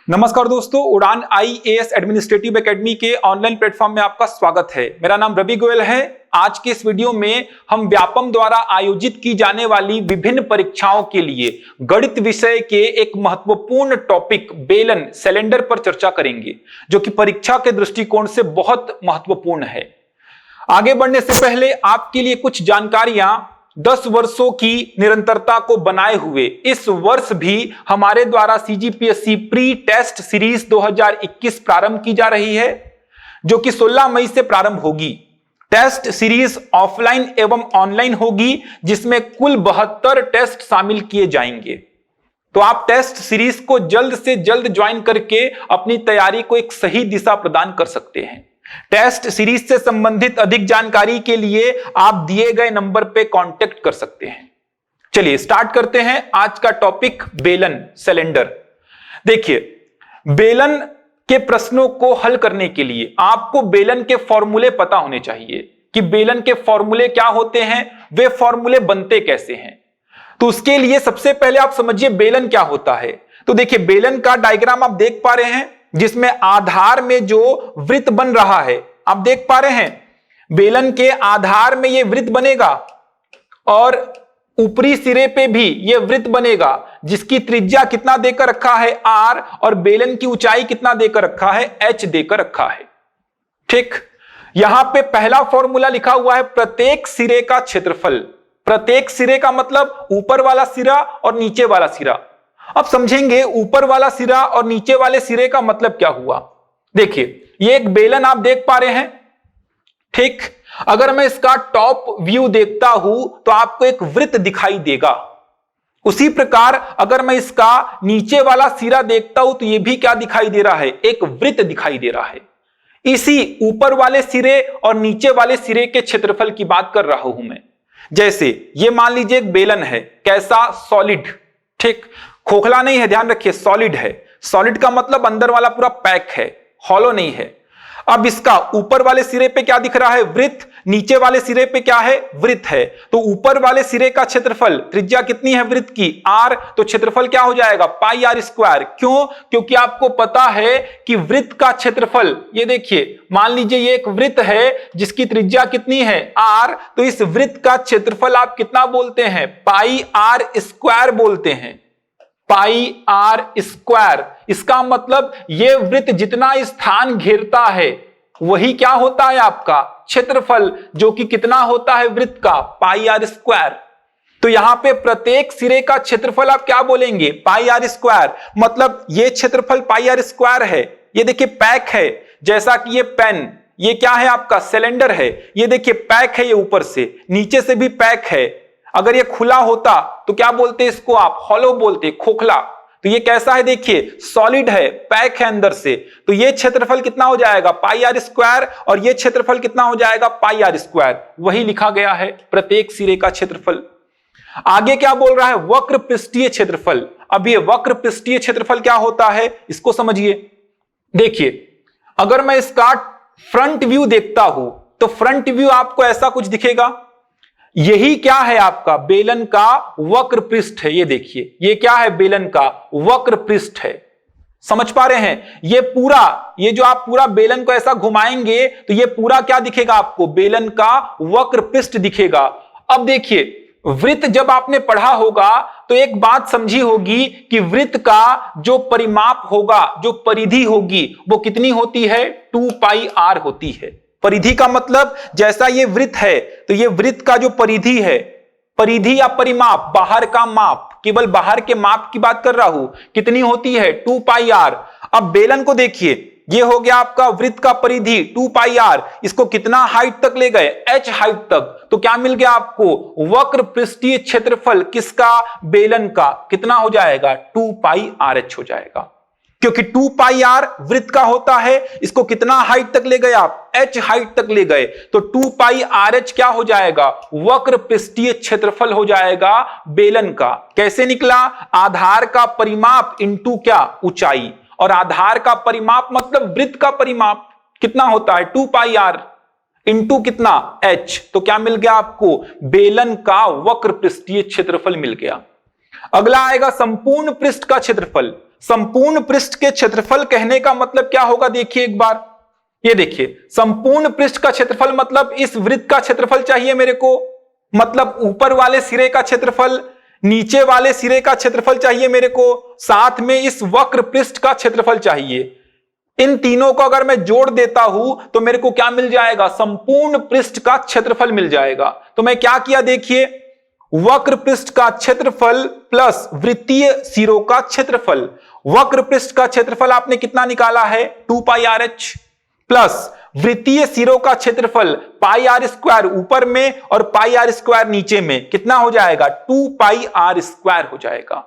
नमस्कार दोस्तों, उड़ान आईएएस एडमिनिस्ट्रेटिव एकेडमी के ऑनलाइन प्लेटफॉर्म में आपका स्वागत है। मेरा नाम रवि गोयल है। आज के इस वीडियो में हम व्यापम द्वारा आयोजित की जाने वाली विभिन्न परीक्षाओं के लिए गणित विषय के एक महत्वपूर्ण टॉपिक बेलन सिलेंडर पर चर्चा करेंगे, जो कि परीक्षा के दृष्टिकोण से बहुत महत्वपूर्ण है। आगे बढ़ने से पहले आपके लिए कुछ जानकारियां। 10 वर्षों की निरंतरता को बनाए हुए इस वर्ष भी हमारे द्वारा सीजीपीएससी प्री टेस्ट सीरीज 2021 प्रारंभ की जा रही है, जो कि 16 मई से प्रारंभ होगी। टेस्ट सीरीज ऑफलाइन एवं ऑनलाइन होगी, जिसमें कुल 72 टेस्ट शामिल किए जाएंगे। तो आप टेस्ट सीरीज को जल्द से जल्द ज्वाइन करके अपनी तैयारी को एक सही दिशा प्रदान कर सकते हैं। टेस्ट सीरीज से संबंधित अधिक जानकारी के लिए आप दिए गए नंबर पे कांटेक्ट कर सकते हैं। चलिए स्टार्ट करते हैं आज का टॉपिक बेलन सिलेंडर। देखिए, बेलन के प्रश्नों को हल करने के लिए आपको बेलन के फॉर्मूले पता होने चाहिए कि बेलन के फॉर्मूले क्या होते हैं, वे फॉर्मूले बनते कैसे हैं। तो उसके लिए सबसे पहले आप समझिए बेलन क्या होता है। तो देखिए, बेलन का डायग्राम आप देख पा रहे हैं, जिसमें आधार में जो वृत्त बन रहा है आप देख पा रहे हैं। बेलन के आधार में यह वृत्त बनेगा और ऊपरी सिरे पे भी यह वृत्त बनेगा, जिसकी त्रिज्या कितना देकर रखा है r, और बेलन की ऊंचाई कितना देकर रखा है h देकर रखा है। ठीक, यहां पे पहला फॉर्मूला लिखा हुआ है प्रत्येक सिरे का क्षेत्रफल। प्रत्येक सिरे का मतलब ऊपर वाला सिरा और नीचे वाला सिरा। अब समझेंगे ऊपर वाला सिरा और नीचे वाले सिरे का मतलब क्या हुआ। देखिए, ये एक बेलन आप देख पा रहे हैं। ठीक, अगर मैं इसका टॉप व्यू देखता हूं तो आपको एक वृत्त दिखाई देगा। उसी प्रकार अगर मैं इसका नीचे वाला सिरा देखता हूं तो यह भी क्या दिखाई दे रहा है, एक वृत्त दिखाई दे रहा है। इसी ऊपर वाले सिरे और नीचे वाले सिरे के क्षेत्रफल की बात कर रहा हूं मैं। जैसे ये मान लीजिए एक बेलन है, कैसा, सॉलिड। ठीक, खोखला नहीं है, ध्यान रखिए, सॉलिड है। सॉलिड का मतलब अंदर वाला पूरा पैक है, हॉलो नहीं है। अब इसका ऊपर वाले सिरे पे क्या दिख रहा है, वृत्त। नीचे वाले सिरे पे क्या है, वृत्त है। तो ऊपर वाले सिरे का क्षेत्रफल, त्रिज्या कितनी है वृत्त की, r, तो क्षेत्रफल क्या हो जाएगा, पाई आर स्क्वायर। क्यों? क्योंकि आपको पता है कि वृत्त का क्षेत्रफल, ये देखिए, मान लीजिए ये एक वृत्त है जिसकी त्रिज्या कितनी है, r, तो इस वृत्त का क्षेत्रफल आप कितना बोलते हैं, पाई आर स्क्वायर बोलते हैं। पाई आर स्क्वायर, इसका मतलब यह वृत्त जितना स्थान घेरता है वही क्या होता है आपका क्षेत्रफल, जो कि कितना होता है वृत्त का, पाई आर स्क्वायर। तो यहां पे प्रत्येक सिरे का क्षेत्रफल आप क्या बोलेंगे, पाई आर स्क्वायर। मतलब ये क्षेत्रफल पाई आर स्क्वायर है। ये देखिए पैक है, जैसा कि ये पेन, ये क्या है आपका सिलेंडर है। ये देखिए पैक है, ये ऊपर से, नीचे से भी पैक है। अगर ये खुला होता तो क्या बोलते इसको आप, हॉलो बोलते, खोखला। तो ये कैसा है, देखिए सॉलिड है, पैक है अंदर से। तो ये क्षेत्रफल कितना हो जाएगा, पाई आर स्क्वायर, और ये क्षेत्रफल कितना हो जाएगा, पाई आर स्क्वायर। वही लिखा गया है प्रत्येक सिरे का क्षेत्रफल। आगे क्या बोल रहा है, वक्र पृष्ठीय क्षेत्रफल। अब ये वक्र पृष्ठीय क्षेत्रफल क्या होता है, इसको समझिए। देखिए, अगर मैं इसका फ्रंट व्यू देखता हूं तो फ्रंट व्यू आपको ऐसा कुछ दिखेगा। यही क्या है आपका बेलन का वक्र पृष्ठ है। ये देखिए, ये क्या है, बेलन का वक्र पृष्ठ है। समझ पा रहे हैं, ये पूरा, ये जो आप पूरा बेलन को ऐसा घुमाएंगे तो ये पूरा क्या दिखेगा आपको, बेलन का वक्र पृष्ठ दिखेगा। अब देखिए, वृत्त जब आपने पढ़ा होगा तो एक बात समझी होगी कि वृत्त का जो परिमाप होगा, जो परिधि होगी, वो कितनी होती है, 2 पाई आर होती है। परिधि का मतलब जैसा ये वृत्त है तो ये वृत्त का जो परिधि है, परिधि या परिमाप, बाहर का माप, केवल बाहर के माप की बात कर रहा हूं, कितनी होती है, 2 पाई आर। अब बेलन को देखिए, ये हो गया आपका वृत्त का परिधि 2 पाई आर। इसको कितना हाइट तक ले गए, h हाइट तक। तो क्या मिल गया आपको, वक्र पृष्ठीय क्षेत्रफल किसका, बेलन का, कितना हो जाएगा, 2 पाई आर एच हो जाएगा। क्योंकि 2 पाई आर वृत्त का होता है, इसको कितना हाइट तक ले गए आप, h हाइट तक ले गए। तो 2 पाई आर एच क्या हो जाएगा, वक्र पृष्ठीय क्षेत्रफल हो जाएगा बेलन का। कैसे निकला, आधार का परिमाप इंटू क्या, ऊंचाई। और आधार का परिमाप मतलब वृत्त का परिमाप कितना होता है, 2 पाई आर। इंटू कितना h, तो क्या मिल गया आपको, बेलन का वक्र पृष्ठीय क्षेत्रफल मिल गया। अगला आएगा संपूर्ण पृष्ठ का क्षेत्रफल। संपूर्ण पृष्ठ के क्षेत्रफल कहने का मतलब क्या होगा, देखिए एक बार, ये देखिए संपूर्ण पृष्ठ का क्षेत्रफल मतलब इस वृत्त का क्षेत्रफल चाहिए मेरे को, मतलब ऊपर वाले सिरे का क्षेत्रफल, नीचे वाले सिरे का क्षेत्रफल चाहिए मेरे को, साथ में इस वक्र पृष्ठ का क्षेत्रफल चाहिए। इन तीनों को अगर मैं जोड़ देता हूं तो मेरे को क्या मिल जाएगा, संपूर्ण पृष्ठ का क्षेत्रफल मिल जाएगा। तो मैं क्या किया देखिए, वक्र पृष्ठ का क्षेत्रफल प्लस वृत्तीय सिरों का क्षेत्रफल। वक्र पृष्ठ का क्षेत्रफल आपने कितना निकाला है, 2 पाई आर एच, प्लस वृत्तीय सिरों का क्षेत्रफल पाई आर स्क्वायर ऊपर में और पाई आर स्क्वायर नीचे में, कितना हो जाएगा, 2 पाई आर स्क्वायर हो जाएगा।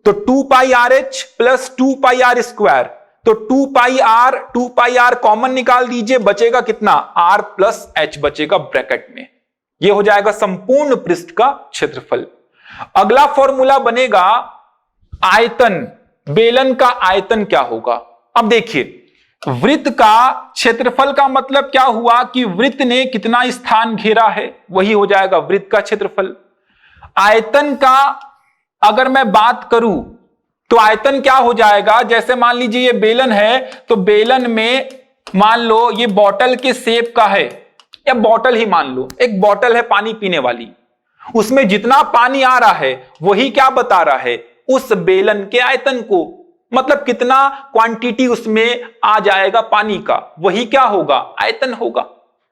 तो 2 pi r H plus 2 pi r square, तो 2 पाई आर कॉमन निकाल दीजिए, बचेगा कितना, आर प्लस एच बचेगा ब्रैकेट में। यह हो जाएगा संपूर्ण पृष्ठ का क्षेत्रफल। अगला फॉर्मूला बनेगा आयतन, बेलन का आयतन क्या होगा। अब देखिए वृत्त का क्षेत्रफल का मतलब क्या हुआ कि वृत्त ने कितना स्थान घेरा है, वही हो जाएगा वृत्त का क्षेत्रफल। आयतन का अगर मैं बात करूं तो आयतन क्या हो जाएगा, जैसे मान लीजिए ये बेलन है, तो बेलन में मान लो ये बॉटल के शेप का है, या बॉटल ही मान लो, एक बॉटल है पानी पीने वाली, उसमें जितना पानी आ रहा है वही क्या बता रहा है, उस बेलन के आयतन को, मतलब कितना क्वांटिटी उसमें आ जाएगा पानी का, वही क्या होगा, आयतन होगा।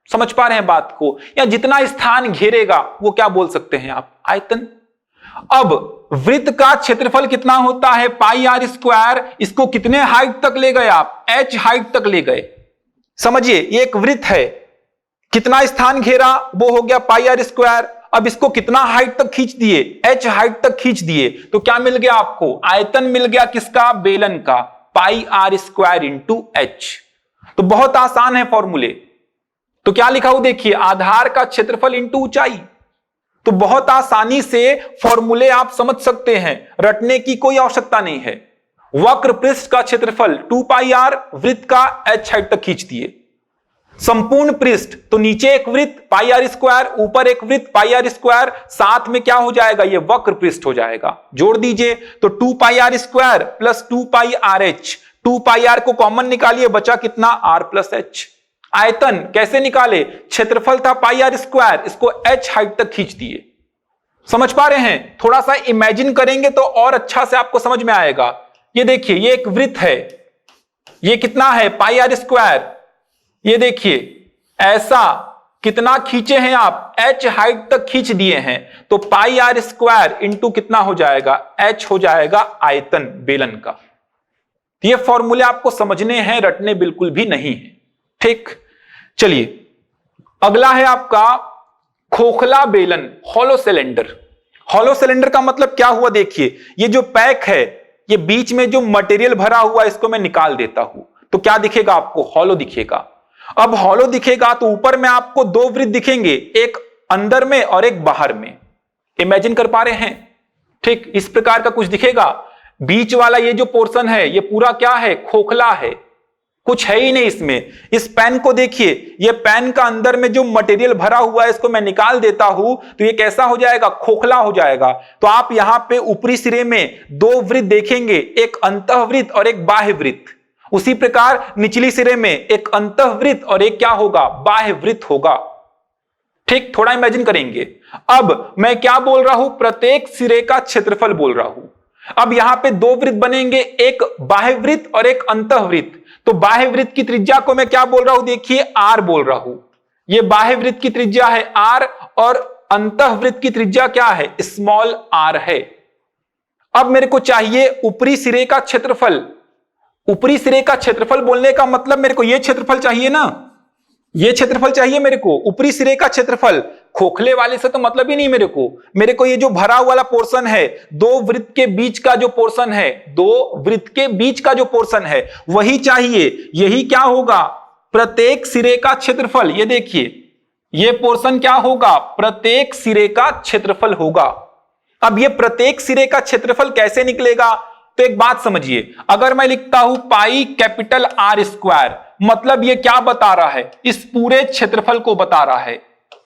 समझ पा रहे हैं बात को, या जितना स्थान घेरेगा वो क्या बोल सकते हैं आप, आयतन। अब वृत्त का क्षेत्रफल कितना होता है, पाई आर स्क्वायर, इसको कितने हाइट तक ले गए आप, h हाइट तक ले गए। समझिए ये एक वृत्त है, कितना स्थान घेरा, वो हो गया पाई आर स्क्वायर। अब इसको कितना हाइट तक खींच दिए, h हाइट तक खींच दिए, तो क्या मिल गया आपको, आयतन मिल गया किसका, बेलन का, पाई आर स्क्वायर इंटू एच। तो बहुत आसान है फॉर्मूले। तो क्या लिखा हूं देखिए, आधार का क्षेत्रफल इंटू ऊंचाई। तो बहुत आसानी से फॉर्मूले आप समझ सकते हैं, रटने की कोई आवश्यकता नहीं है। वक्र पृष्ठ का क्षेत्रफल 2 पाई आर, वृत्त का h हाइट तक खींच दिए। संपूर्ण पृष्ठ तो नीचे एक वृत्त पाई आर स्क्वायर, ऊपर एक वृत्त पाई आर स्क्वायर, साथ में क्या हो जाएगा, ये वक्र पृष्ठ हो जाएगा। जोड़ दीजिए तो 2 pi r square plus 2 pi r H, 2 pi r को कॉमन निकालिए, बचा कितना, आर प्लस एच। आयतन कैसे निकाले, क्षेत्रफल था पाई आर स्क्वायर, इसको h हाइट तक खींच दिए। समझ पा रहे हैं, थोड़ा सा इमेजिन करेंगे तो और अच्छा से आपको समझ में आएगा। ये देखिए ये एक वृत्त है, ये कितना है, पाई आर स्क्वायर। ये देखिए ऐसा कितना खींचे हैं आप, h हाइट तक खींच दिए हैं, तो पाई आर स्क्वायर इंटू कितना हो जाएगा, h हो जाएगा आयतन बेलन का। ये फॉर्मूले आपको समझने हैं, रटने बिल्कुल भी नहीं है। ठीक, चलिए अगला है आपका खोखला बेलन, हॉलो सिलेंडर। हॉलो सिलेंडर का मतलब क्या हुआ, देखिए ये जो पैक है, ये बीच में जो मटेरियल भरा हुआ है, इसको मैं निकाल देता हूं तो क्या दिखेगा आपको, हॉलो दिखेगा। अब हॉलो दिखेगा तो ऊपर में आपको 2 वृत्त दिखेंगे, एक अंदर में और एक बाहर में। इमेजिन कर पा रहे हैं, ठीक इस प्रकार का कुछ दिखेगा। बीच वाला ये जो पोर्शन है ये पूरा क्या है, खोखला है, कुछ है ही नहीं इसमें। इस पेन को देखिए, ये पेन का अंदर में जो मटेरियल भरा हुआ है इसको मैं निकाल देता हूं तो ये कैसा हो जाएगा, खोखला हो जाएगा। तो आप यहां पे ऊपरी सिरे में 2 वृत्त देखेंगे, एक अंतःवृत्त और एक बाह्य वृत्त। उसी प्रकार निचली सिरे में एक अंतःवृत्त और एक क्या होगा, बाह्य वृत्त होगा। ठीक, थोड़ा इमेजिन करेंगे। अब मैं क्या बोल रहा हूं, प्रत्येक सिरे का क्षेत्रफल बोल रहा हूं। अब यहां पे 2 वृत्त बनेंगे, एक बाह्य वृत्त और एक अंतःवृत्त। तो बाह्य वृत्त की त्रिज्या को मैं क्या बोल रहा हूं, देखिए आर बोल रहा हूं। ये बाह्य वृत्त की त्रिज्या है आर और अंतःवृत्त की त्रिज्या क्या है, स्मॉल आर है। अब मेरे को चाहिए ऊपरी सिरे का क्षेत्रफल। ऊपरी सिरे का क्षेत्रफल बोलने का मतलब मेरे को ये क्षेत्रफल चाहिए ना, ये क्षेत्रफल चाहिए मेरे को, ऊपरी सिरे का क्षेत्रफल। खोखले वाले से तो मतलब ही नहीं मेरे को ये जो भरा वाला पोर्शन है, 2 वृत्त के बीच का जो पोर्शन है, 2 वृत्त के बीच का जो पोर्शन है वही चाहिए। यही क्या होगा, प्रत्येक सिरे का क्षेत्रफल। ये देखिए ये पोर्शन क्या होगा, प्रत्येक सिरे का क्षेत्रफल होगा। अब ये प्रत्येक सिरे का क्षेत्रफल कैसे निकलेगा, तो एक बात समझिए, अगर मैं लिखता हूं पाई कैपिटल आर स्क्वायर, मतलब ये क्या बता रहा है, इस पूरे क्षेत्रफल को बता रहा है,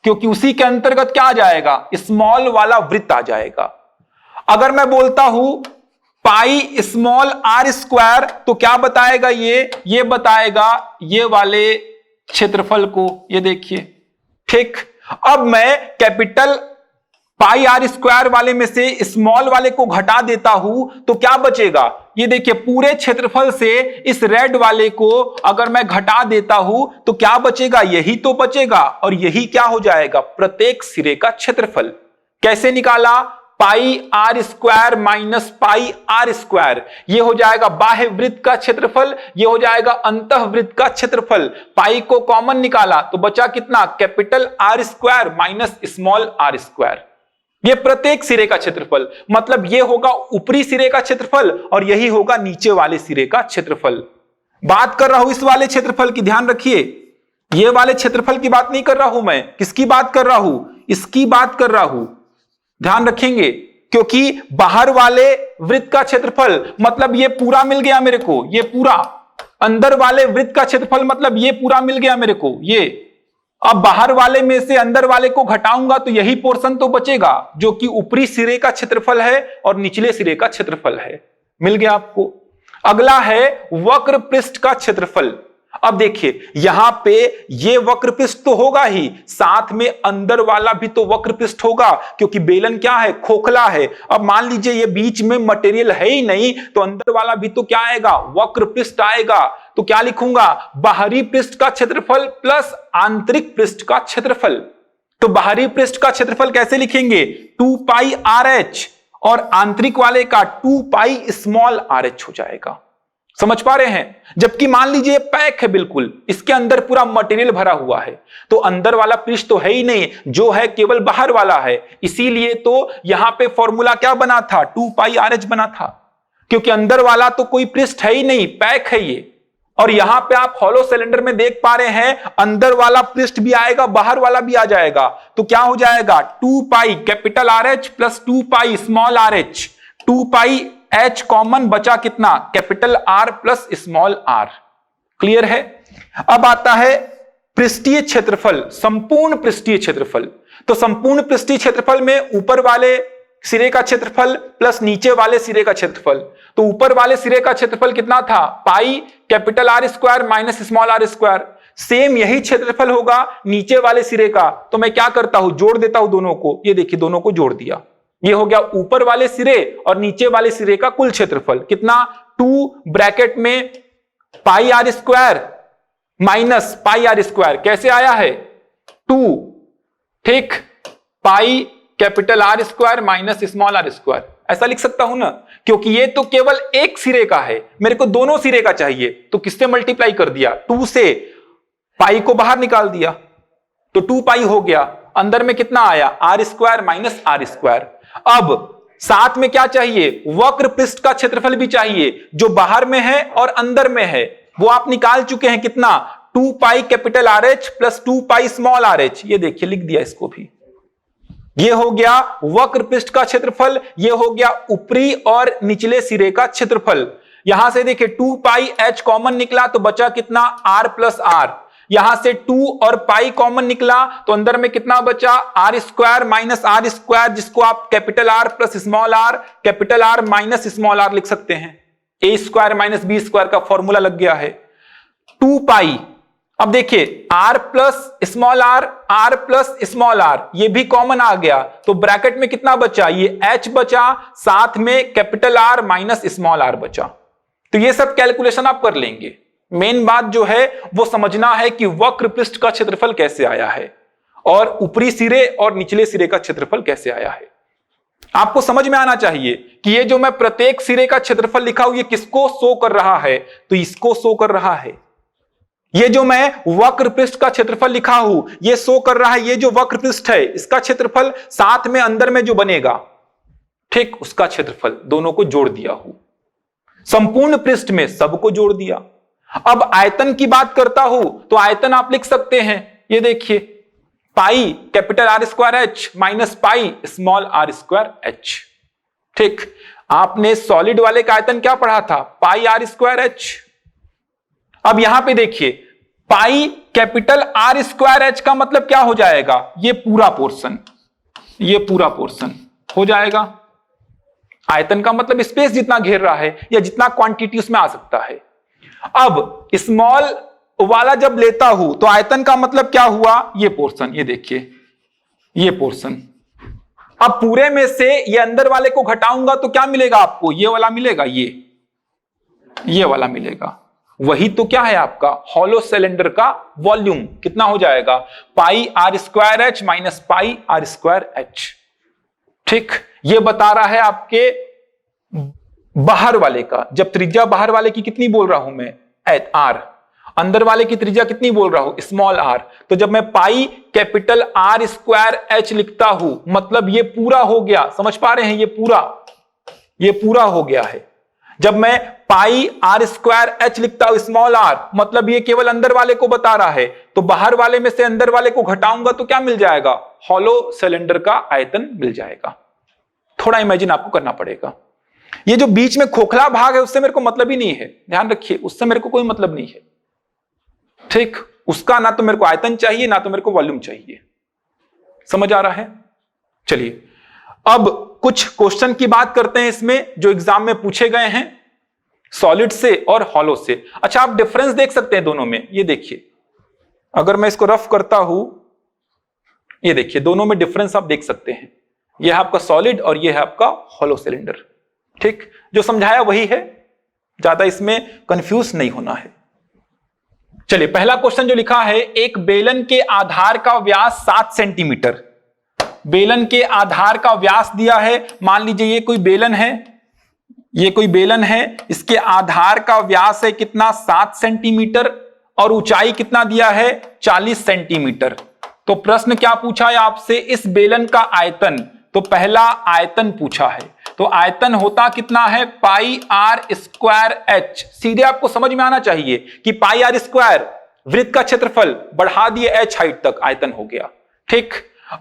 क्योंकि उसी के अंतर्गत क्या आ जाएगा, स्मॉल वाला वृत्त आ जाएगा। अगर मैं बोलता हूं पाई स्मॉल आर स्क्वायर तो क्या बताएगा, ये बताएगा ये वाले क्षेत्रफल को, ये देखिए। ठीक, अब मैं कैपिटल पाई आर स्क्वायर वाले में से स्मॉल वाले को घटा देता हूं तो क्या बचेगा, ये देखिए पूरे क्षेत्रफल से इस रेड वाले को अगर मैं घटा देता हूं तो क्या बचेगा, यही तो बचेगा, और यही क्या हो जाएगा, प्रत्येक सिरे का क्षेत्रफल। कैसे निकाला, pi r square minus pi r square, ये हो जाएगा बाह्य वृत्त का क्षेत्रफल, ये हो जाएगा अंतः वृत्त का क्षेत्रफल। पाई को कॉमन निकाला तो बचा कितना, capital are square minus small are square, ये प्रत्येक सिरे का क्षेत्रफल। मतलब ये होगा ऊपरी सिरे का क्षेत्रफल और यही होगा नीचे वाले सिरे का क्षेत्रफल। बात कर रहा हूं इस वाले क्षेत्रफल की, ध्यान रखिए, ये वाले क्षेत्रफल की बात नहीं कर रहा हूं मैं, किसकी बात कर रहा हूं, इसकी बात कर रहा हूं, ध्यान रखेंगे, क्योंकि बाहर वाले वृत्त का क्षेत्रफल मतलब ये पूरा मिल गया मेरे को, ये पूरा, अंदर वाले वृत्त का क्षेत्रफल मतलब ये पूरा मिल गया मेरे को, ये। अब बाहर वाले में से अंदर वाले को घटाऊंगा तो यही पोर्शन तो बचेगा जो कि ऊपरी सिरे का क्षेत्रफल है और निचले सिरे का क्षेत्रफल है। मिल गया आपको। अगला है वक्र पृष्ठ का क्षेत्रफल। अब देखिए यहां पे ये वक्र पृष्ठ तो होगा ही, साथ में अंदर वाला भी तो वक्र पृष्ठ होगा, क्योंकि बेलन क्या है, खोखला है। अब मान लीजिए ये बीच में मटेरियल है ही नहीं तो अंदर वाला भी तो क्या आएगा, वक्र पृष्ठ आएगा। तो क्या लिखूंगा, बाहरी पृष्ठ का क्षेत्रफल प्लस आंतरिक पृष्ठ का क्षेत्रफल। तो बाहरी पृष्ठ का क्षेत्रफल कैसे लिखेंगे, 2 पाई आर एच, और आंतरिक वाले का 2 पाई स्मॉल आर एच हो जाएगा। समझ पा रहे हैं। जबकि मान लीजिए पैक है बिल्कुल, इसके अंदर पूरा मटेरियल भरा हुआ है, तो अंदर वाला पृष्ठ तो है ही नहीं, जो है केवल बाहर वाला है। इसीलिए तो यहां पे फॉर्मूला क्या बना था, 2 पाई आर एच बना था, क्योंकि अंदर वाला तो कोई पृष्ठ है ही नहीं, पैक है ये। और यहां पे आप हॉलो सिलेंडर में देख पा रहे हैं, अंदर वाला पृष्ठ भी आएगा, बाहर वाला भी आ जाएगा। तो क्या हो जाएगा, 2 pi capital R H plus 2 pi small R H, 2 pi H common बचा कितना, capital R plus small R. Clear है। अब आता है पृष्ठीय क्षेत्रफल, संपूर्ण पृष्ठीय क्षेत्रफल। तो संपूर्ण पृष्ठीय क्षेत्रफल में ऊपर वाले सिरे का क्षेत्रफल प्लस नीचे वाले सिरे का क्षेत्रफल। तो ऊपर वाले सिरे का क्षेत्रफल कितना था, pi capital are square minus small are square. Same यही क्षेत्रफल होगा नीचे वाले सिरे का। तो मैं क्या करता हूं, जोड़ देता हूं दोनों को, ये देखिए दोनों को जोड़ दिया, ये हो गया ऊपर वाले सिरे और नीचे वाले सिरे का कुल क्षेत्रफल कितना, 2 ब्रैकेट में pi r square minus pi r square, कैसे आया है 2, ठीक, pi capital are square minus small are square, ऐसा लिख सकता हूं ना, क्योंकि ये तो केवल एक सिरे का है, मेरे को दोनों सिरे का चाहिए। तो किससे मल्टीप्लाई कर दिया, 2 से, पाई को बाहर निकाल दिया तो 2 पाई हो गया, अंदर में कितना आया, R square minus R square. अब साथ में क्या चाहिए, वक्र पृष्ठ का क्षेत्रफल भी चाहिए, जो बाहर में है और अंदर में है, वो आप निकाल चुके हैं कितना, 2 pi capital R H plus 2 pi small R H. ये देखिए लिख दिया इसको भी। ये हो गया वक्र पृष्ठ का क्षेत्रफल, ये हो गया ऊपरी और निचले सिरे का क्षेत्रफल। यहां से देखिए 2 पाई एच कॉमन निकला तो बचा कितना, आर प्लस आर। यहां से 2 और पाई कॉमन निकला तो अंदर में कितना बचा, R square minus R square, जिसको आप capital R plus small R, capital R minus small R लिख सकते हैं। A square minus B square का फॉर्मूला लग गया है। 2 पाई, अब देखिए R plus small R plus small R, ये भी कॉमन आ गया, तो ब्रैकेट में कितना बचा, ये एच बचा, साथ में capital R minus small R बचा। तो ये सब कैलकुलेशन आप कर लेंगे। मेन बात जो है वो समझना है कि वक्र पृष्ठ का क्षेत्रफल कैसे आया है और ऊपरी सिरे और निचले सिरे का क्षेत्रफल कैसे आया है। आपको समझ में आना चाहिए कि ये जो मैं प्रत्येक सिरे का क्षेत्रफल लिखा हूं ये किसको शो कर रहा है, तो इसको शो कर रहा है। ये जो मैं वक्र पृष्ठ का क्षेत्रफल लिखा हूं ये शो कर रहा है, ये जो वक्र पृष्ठ है इसका क्षेत्रफल, साथ में अंदर में जो बनेगा, ठीक, उसका क्षेत्रफल, दोनों को जोड़ दिया हूं। संपूर्ण पृष्ठ में सबको जोड़ दिया। अब आयतन की बात करता हूं तो आयतन आप लिख सकते हैं, ये देखिए pi capital are square H minus pi small are square H. ठीक, आपने सॉलिड वाले का आयतन क्या पढ़ा था, पाई आर स्क्वायर एच। अब यहां पे देखिए pi capital are square H का मतलब क्या हो जाएगा, ये पूरा पोर्शन हो जाएगा। आयतन का मतलब स्पेस जितना घेर रहा है या जितना क्वांटिटी उसमें आ सकता है। अब स्मॉल वाला जब लेता हूं तो आयतन का मतलब क्या हुआ, ये पोर्शन, ये देखिए ये पोर्शन। अब पूरे में से ये अंदर वाले को घटाऊंगा तो क्या मिलेगा आपको, ये वाला मिलेगा, ये वाला मिलेगा। वही तो क्या है आपका हॉलो सिलेंडर का वॉल्यूम कितना हो जाएगा, pi r square H minus pi r square H. ठीक, ये बता रहा है आपके बाहर वाले का। जब त्रिज्या बाहर वाले की कितनी बोल रहा हूं मैं, एच आर, अंदर वाले की त्रिज्या कितनी बोल रहा हूं, स्मॉल आर। तो जब मैं पाई कैपिटल आर स्क्वायर एच लिखता हूं मतलब ये पूरा हो गया, समझ पा रहे हैं, ये पूरा हो गया है। जब मैं पाई आर स्क्वायर एच लिखता हूं स्मॉल आर मतलब ये केवल अंदर वाले को बता रहा है। तो बाहर वाले में से अंदर वाले को घटाऊंगा तो क्या मिल जाएगा, हॉलो सिलेंडर का आयतन मिल जाएगा। थोड़ा इमेजिन आपको करना पड़ेगा। ये जो बीच में खोखला भाग है उससे मेरे को मतलब ही नहीं है, ध्यान रखिए, उससे मेरे को कोई मतलब नहीं है। ठीक, उसका ना तो मेरे को आयतन चाहिए ना तो मेरे को वॉल्यूम चाहिए। समझ आ रहा है। चलिए अब कुछ क्वेश्चन की बात करते हैं इसमें जो एग्जाम में पूछे गए हैं सॉलिड से और हॉलो से। अच्छा, आप डिफरेंस देख सकते हैं दोनों में, ये देखिए अगर मैं इसको रफ करता हूं, ये देखिए दोनों में डिफरेंस आप देख सकते हैं। यह है आपका सॉलिड और यह है आपका हॉलो सिलेंडर। ठीक, जो समझाया वही है, ज्यादा इसमें कंफ्यूज नहीं होना है। चलिए पहला क्वेश्चन जो लिखा है, एक बेलन के आधार का व्यास 7 सेंटीमीटर। बेलन के आधार का व्यास दिया है, मान लीजिए ये कोई बेलन है, ये कोई बेलन है, इसके आधार का व्यास है कितना 7 सेंटीमीटर और ऊंचाई कितना दिया है 40 सेंटीमीटर। तो प्रश्न क्या पूछा है आपसे, इस बेलन का आयतन। तो पहला आयतन पूछा है, तो आयतन होता कितना है पाई आर स्क्वायर एच। सीधे आपको समझ में आना चाहिए कि पाई आर स्क्वायर वृत्त का क्षेत्रफल, बढ़ा दिए एच हाइट तक, आयतन हो गया। ठीक,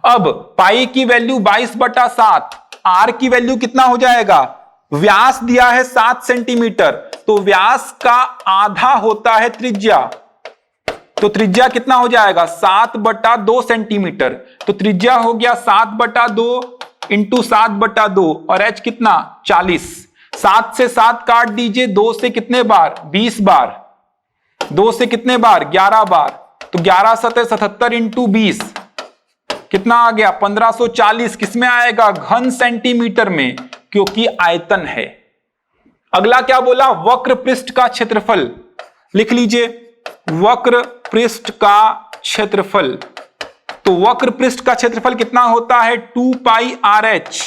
अब पाई की वैल्यू 22/7, आर की वैल्यू कितना हो जाएगा, व्यास दिया है 7 सेंटीमीटर, तो व्यास का आधा होता है त्रिज्या। तो त्रिज्या कितना हो जाएगा 7/2 सेंटीमीटर। तो त्रिज्या हो गया 7/2 इंटू 7/2 और h कितना 40। 7 से 7 काट दीजिए, 2 से कितने बार 20 बार, 2 से कितने बार 11 बार। तो 11 7 77 इंटू 20 कितना आ गया 1540। किसमें आएगा, घन सेंटीमीटर में, क्योंकि आयतन है। अगला क्या बोला, वक्र पृष्ठ का क्षेत्रफल। लिख लीजिए वक्र पृष्ठ का क्षेत्रफल। तो वक्र पृष्ठ का क्षेत्रफल कितना होता है 2 पाई आर एच।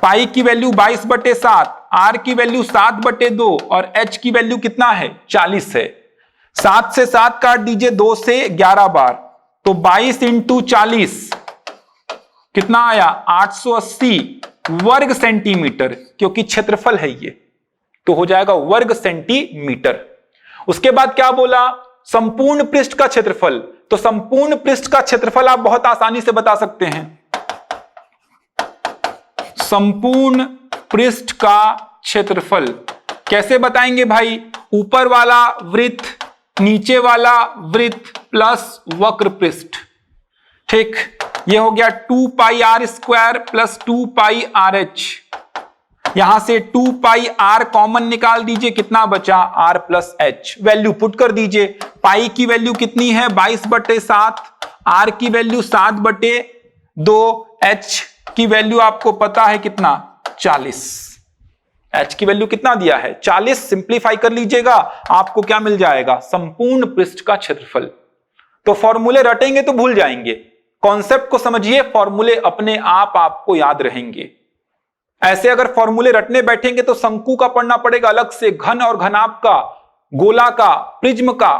पाई की वैल्यू 22/7, आर की वैल्यू 7/2 और एच की वैल्यू कितना है 40 है। 7 से 7 काट दीजिए, 2 से 11 बार, तो 22 इंटू 40 कितना आया 880 वर्ग सेंटीमीटर, क्योंकि क्षेत्रफल है ये, तो हो जाएगा वर्ग सेंटीमीटर। उसके बाद क्या बोला, संपूर्ण पृष्ठ का क्षेत्रफल। तो संपूर्ण पृष्ठ का क्षेत्रफल आप बहुत आसानी से बता सकते हैं। संपूर्ण पृष्ठ का क्षेत्रफल कैसे बताएंगे भाई, ऊपर वाला वृत्त, नीचे वाला वृत्त प्लस वक्र पृष्ठ। ठीक, ये हो गया 2 pi r square plus 2 pi r h. यहां से 2 पाई आर कॉमन निकाल दीजिए, कितना बचा R plus H. Value put कर दीजिए, पाई की वैल्यू कितनी है 22/7, आर की वैल्यू 7/2, एच की वैल्यू आपको पता है कितना 40। एच की वैल्यू कितना दिया है 40। सिंप्लीफाई कर लीजिएगा, आपको क्या मिल जाएगा, संपूर्ण पृष्ठ का क्षेत्रफल। तो फॉर्मूले रटेंगे तो भूल जाएंगे, कॉन्सेप्ट को समझिए, फॉर्मूले अपने आप आपको याद रहेंगे। ऐसे अगर फॉर्मूले रटने बैठेंगे तो शंकु का पढ़ना पड़ेगा अलग से, घन और घनाभ का, गोला का, प्रिज्म का,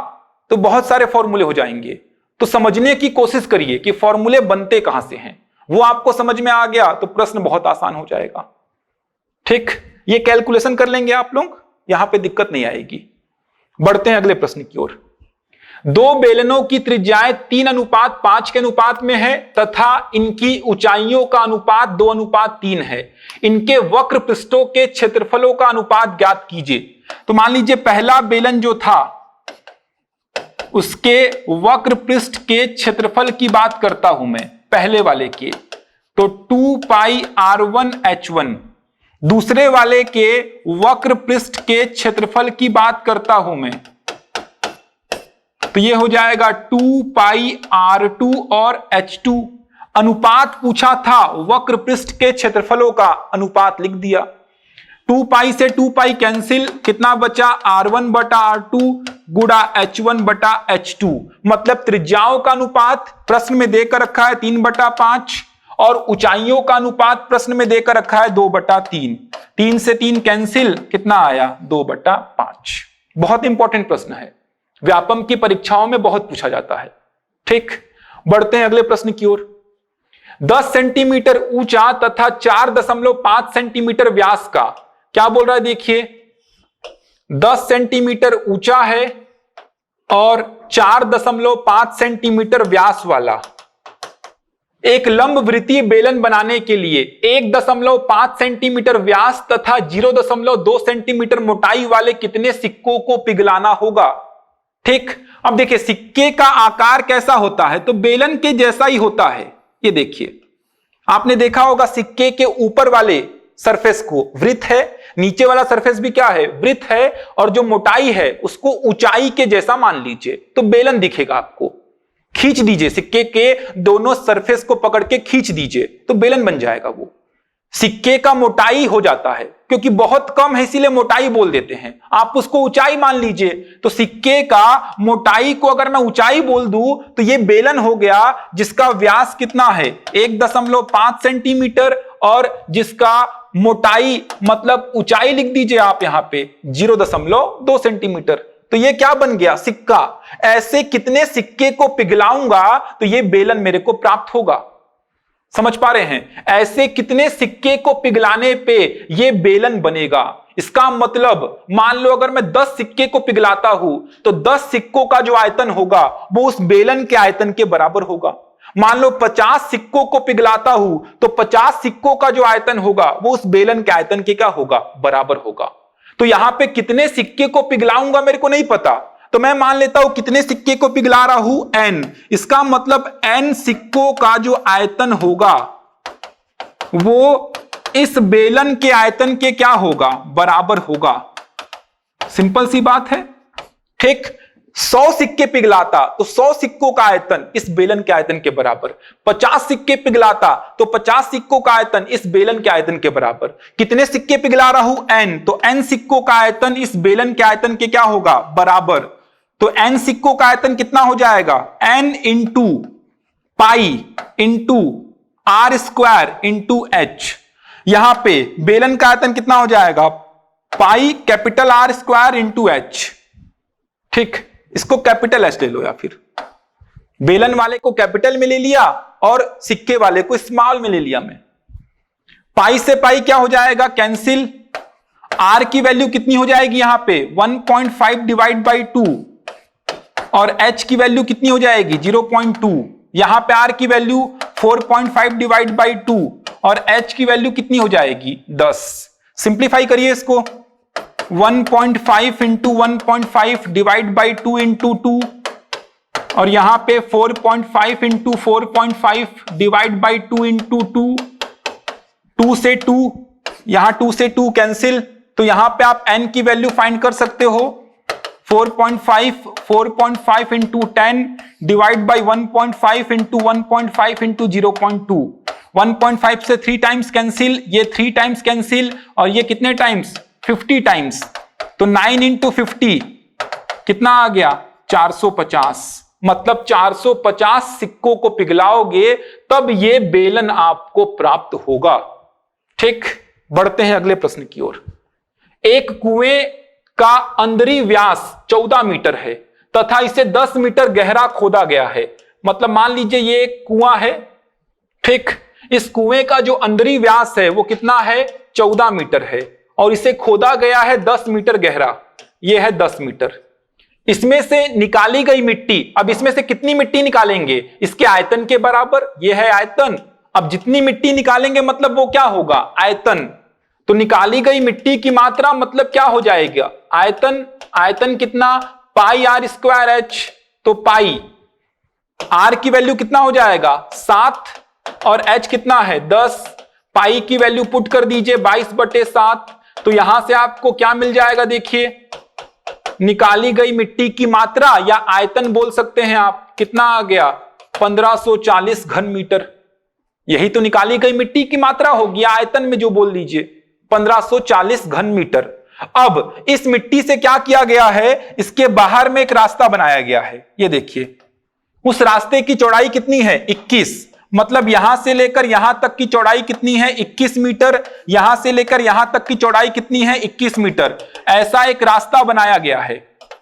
तो बहुत सारे फॉर्मूले हो जाएंगे। तो समझने की कोशिश करिए कि फॉर्मूले बनते कहां से हैं। वो आपको समझ में आ गया तो प्रश्न बहुत आसान हो जाएगा। ठीक, ये कैलकुलेशन कर लेंगे आप लोग, यहां पे दिक्कत नहीं आएगी। बढ़ते हैं अगले प्रश्न की ओर। दो बेलनों की त्रिज्याएं 3:5 के अनुपात में है तथा इनकी ऊंचाइयों का अनुपात 2:3 है। इनके वक्र पृष्ठों के क्षेत्रफलों का अनुपात ज्ञात कीजिए। तो मान लीजिए पहला बेलन जो था उसके वक्र पृष्ठ के क्षेत्रफल की बात करता हूं मैं, पहले वाले के, तो 2 पाई r1 h1। दूसरे वाले के वक्र पृष्ठ के क्षेत्रफल की बात करता हूं मैं, तो ये हो जाएगा 2 पाई r2 और h2। अनुपात पूछा था, वक्र पृष्ठ के क्षेत्रफलों का अनुपात लिख दिया। 2 पाई से 2 पाई कैंसिल, कितना बचा r1 बटा r2 गुणा h1 बटा h2। मतलब त्रिज्याओं का अनुपात प्रश्न में देकर रखा है 3/5 और ऊंचाइयों का अनुपात प्रश्न में देकर रखा है 2/3। 3 से 3 कैंसिल, कितना आया 2/5। बहुत इंपॉर्टेंट प्रश्न है, व्यापम की परीक्षाओं में बहुत पूछा जाता है। ठीक, बढ़ते हैं अगले प्रश्न की ओर। 10 सेंटीमीटर ऊंचा तथा 4.5 सेंटीमीटर व्यास का, क्या बोल रहा है देखिए, 10 सेंटीमीटर ऊंचा है और 4.5 सेंटीमीटर व्यास वाला एक लंब वृत्तीय बेलन बनाने के लिए 1.5 सेंटीमीटर व्यास तथा 0.2 सेंटीमीटर मोटाई वाले कितने सिक्कों को पिघलाना होगा। ठीक, अब देखिए सिक्के का आकार कैसा होता है, तो बेलन के जैसा ही होता है। ये देखिए, आपने देखा होगा सिक्के के ऊपर वाले सरफेस को वृत्त है, नीचे वाला सरफेस भी क्या है, वृत्त है, और जो मोटाई है उसको ऊंचाई के जैसा मान लीजिए, तो बेलन दिखेगा आपको। खींच दीजिए, सिक्के के दोनों सरफेस को पकड़ के खींच दीजिए तो बेलन बन जाएगा। वो सिक्के का मोटाई हो जाता है, क्योंकि बहुत कम है इसीलिए मोटाई बोल देते हैं, आप उसको ऊंचाई मान लीजिए। तो सिक्के का मोटाई को अगर मैं ऊंचाई बोल दूं तो ये बेलन हो गया जिसका व्यास कितना है 1.5 सेंटीमीटर और जिसका मोटाई मतलब ऊंचाई लिख दीजिए आप यहां पे 0.2 सेंटीमीटर। तो ये क्या बन गया, सिक्का। ऐसे कितने सिक्के को पिघलाऊंगा तो ये बेलन मेरे को प्राप्त होगा। समझ पा रहे हैं, ऐसे कितने सिक्के को पिघलाने पे ये बेलन बनेगा। इसका मतलब मान लो अगर मैं 10 सिक्के को पिघलाता हूं तो 10 सिक्कों का जो आयतन होगा वो उस बेलन के आयतन के बराबर होगा। मान लो 50 सिक्कों को पिघलाता हूं तो 50 सिक्कों का जो आयतन होगा वो उस बेलन के आयतन के क्या होगा, बराबर होगा। तो यहां पे कितने सिक्के को पिघलाऊंगा मेरे को नहीं पता, तो मैं मान लेता हूं कितने सिक्के को पिघला रहा हूं, n। इसका मतलब n सिक्कों का जो आयतन होगा वो इस बेलन के आयतन के क्या होगा, बराबर होगा। सिंपल सी बात है। ठीक, 100 सिक्के पिघलाता तो 100 सिक्कों का आयतन इस बेलन के आयतन के बराबर। 50 सिक्के पिघलाता तो 50 सिक्कों का आयतन इस बेलन के आयतन के बराबर। कितने सिक्के पिघला रहा हूं, n, तो n सिक्कों का आयतन इस बेलन के आयतन के क्या होगा, बराबर। तो n सिक्कों का आयतन कितना हो जाएगा, n into pi into r square into h। यहां पे बेलन का आयतन कितना हो जाएगा, pi capital R square into h। ठीक, इसको कैपिटल एच ले लो, या फिर बेलन वाले को कैपिटल में ले लिया और सिक्के वाले को स्मॉल में ले लिया मैं। पाई से पाई क्या हो जाएगा, कैंसिल। R की वैल्यू कितनी हो जाएगी यहां पे 1.5 डिवाइड बाई 2 और H की वैल्यू कितनी हो जाएगी 0.2। यहां पे R की वैल्यू 4.5 डिवाइड बाई 2 और H की वैल्यू कितनी हो जाएगी 10। सिंप्लीफाई करिए इसको, 1.5 इंटू 1.5 डिवाइड बाई 2 इंटू 2 और यहां पे 4.5 इंटू 4.5 डिवाइड बाई 2 इंटू 2। 2 से 2, यहां 2 से 2 कैंसिल, तो यहां पे आप n की वैल्यू फाइंड कर सकते हो 4.5 into 10 divide by 1.5 into 1.5 into 0.2। 1.5 से 3 टाइम्स कैंसिल, ये 3 टाइम्स कैंसिल और ये कितने टाइम्स 50 टाइम्स। तो 9 इंटू 50 कितना आ गया 450। मतलब 450 सिक्कों को पिघलाओगे तब ये बेलन आपको प्राप्त होगा। ठीक, बढ़ते हैं अगले प्रश्न की ओर। एक कुएं का अंदरी व्यास 14 मीटर है तथा इसे 10 मीटर गहरा खोदा गया है। मतलब मान लीजिए ये एक कुआं है। ठीक, इस कुएं का जो अंदरी व्यास है वो कितना है 14 मीटर है और इसे खोदा गया है 10 मीटर गहरा। ये है 10 मीटर। इसमें से निकाली गई मिट्टी, अब इसमें से कितनी मिट्टी निकालेंगे, इसके आयतन के बराबर। ये है आयतन। अब जितनी मिट्टी निकालेंगे मतलब वो क्या होगा, आयतन। तो निकाली गई मिट्टी की मात्रा मतलब क्या हो जाएगा, आयतन। आयतन कितना पाई R स्क्वायर H। तो पाई, आर की वैल्यू कितना हो जाएगा 7 और एच कितना है 10। पाई की वैल्यू पुट कर दीजिए 22/7। तो यहां से आपको क्या मिल जाएगा, देखिए निकाली गई मिट्टी की मात्रा या आयतन बोल सकते हैं आप, कितना आ गया 1540 घन मीटर। यही तो निकाली गई मिट्टी की मात्रा होगी, आयतन में जो बोल दीजिए 1540 घन मीटर। अब इस मिट्टी से क्या किया गया है, इसके बाहर में एक रास्ता बनाया गया है। ये देखिए उस रास्ते की चौड़ाई कितनी है 21, मतलब यहां से लेकर यहां तक की चौड़ाई कितनी है 21 मीटर। यहां से लेकर यहां तक की चौड़ाई कितनी है 21 मीटर। ऐसा एक रास्ता बनाया गया है,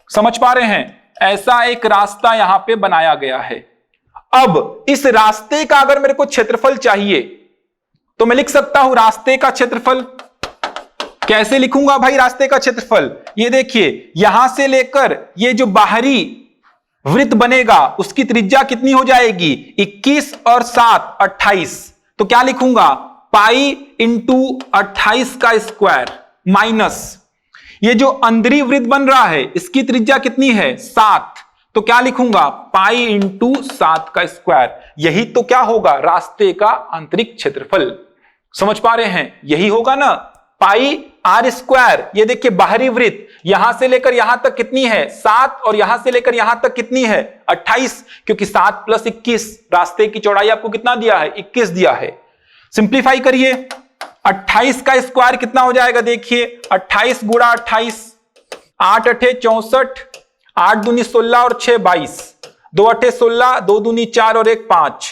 समझ पा रहे हैं, ऐसा एक रास्ता यहां पे बनाया गया है। अब इस रास्ते का अगर मेरे को क्षेत्रफल चाहिए तो मैं लिख सकता हूं रास्ते का क्षेत्रफल। कैसे लिखूंगा भाई रास्ते का क्षेत्रफल, ये देखिए यहां से लेकर ये जो बाहरी वृत्त बनेगा उसकी त्रिज्या कितनी हो जाएगी 21 और 7 28। तो क्या लिखूंगा पाई इंटू 28 का स्क्वायर माइनस ये जो अंदरी वृत्त बन रहा है इसकी त्रिज्या कितनी है 7। तो क्या लिखूंगा पाई इंटू 7 का स्क्वायर। यही तो क्या होगा रास्ते का आंतरिक क्षेत्रफल। समझ पा रहे हैं, यही होगा ना पाई आर स्क्वायर। ये देखिए बाहरी वृत्त यहां से लेकर यहां तक कितनी है 7 और यहां से लेकर यहां तक कितनी है 28, क्योंकि 7 + 21 रास्ते की चौड़ाई आपको कितना दिया है 21 दिया है। सिंप्लीफाई करिए 28 का स्क्वायर कितना हो जाएगा, देखिए 28 गुणा 28, 8 8 64, 8 दूनी 16 और 6 22, 2 8 16, 2 दूनी 4 और 1 5,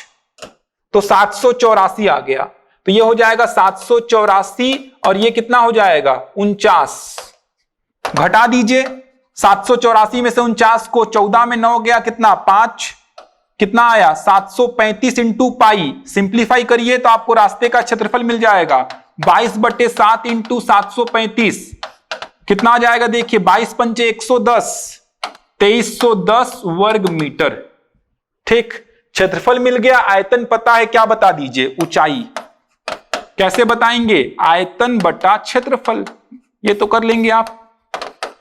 तो 784 आ गया। तो ये हो जाएगा 784 और ये कितना हो जाएगा 49। घटा दीजिए 784 में से 49 को 14 में 9 गया कितना 5, कितना आया 735 इंटू पाई। सिंप्लीफाई करिए तो आपको रास्ते का क्षेत्रफल मिल जाएगा 22/7 इंटू 735 कितना आ जाएगा, देखिए 22 पंचे 110, 2310 वर्ग मीटर। ठीक, क्षेत्रफल मिल गया, आयतन पता है, क्या बता दीजिए ऊंचाई। कैसे बताएंगे, आयतन बटा क्षेत्रफल, ये तो कर लेंगे आप,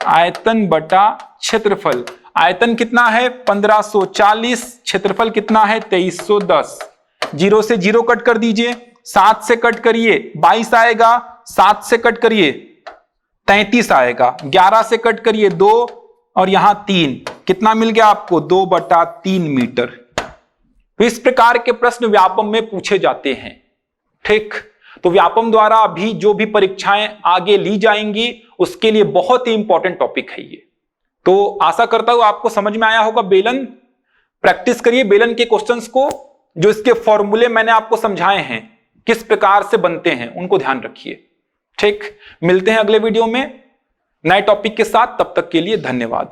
आयतन बटा क्षेत्रफल। आयतन कितना है 1540, क्षेत्रफल कितना है 2310। 0 से 0 कट कर दीजिए, 7 से कट करिए 22 आएगा, 7 से कट करिए 33 आएगा, 11 से कट करिए 2 और यहां 3, कितना मिल गया आपको 2/3 मीटर। तो इस प्रकार के प्रश्न व्यापम में पूछे जाते हैं। ठीक, तो व्यापम द्वारा अभी जो भी परीक्षाएं आगे ली जाएंगी उसके लिए बहुत ही इंपॉर्टेंट टॉपिक है ये। तो आशा करता हूं आपको समझ में आया होगा। बेलन प्रैक्टिस करिए, बेलन के क्वेश्चंस को, जो इसके फॉर्मूले मैंने आपको समझाए हैं किस प्रकार से बनते हैं उनको ध्यान रखिए। ठीक, मिलते हैं अगले वीडियो में नए टॉपिक के साथ, तब तक के लिए धन्यवाद।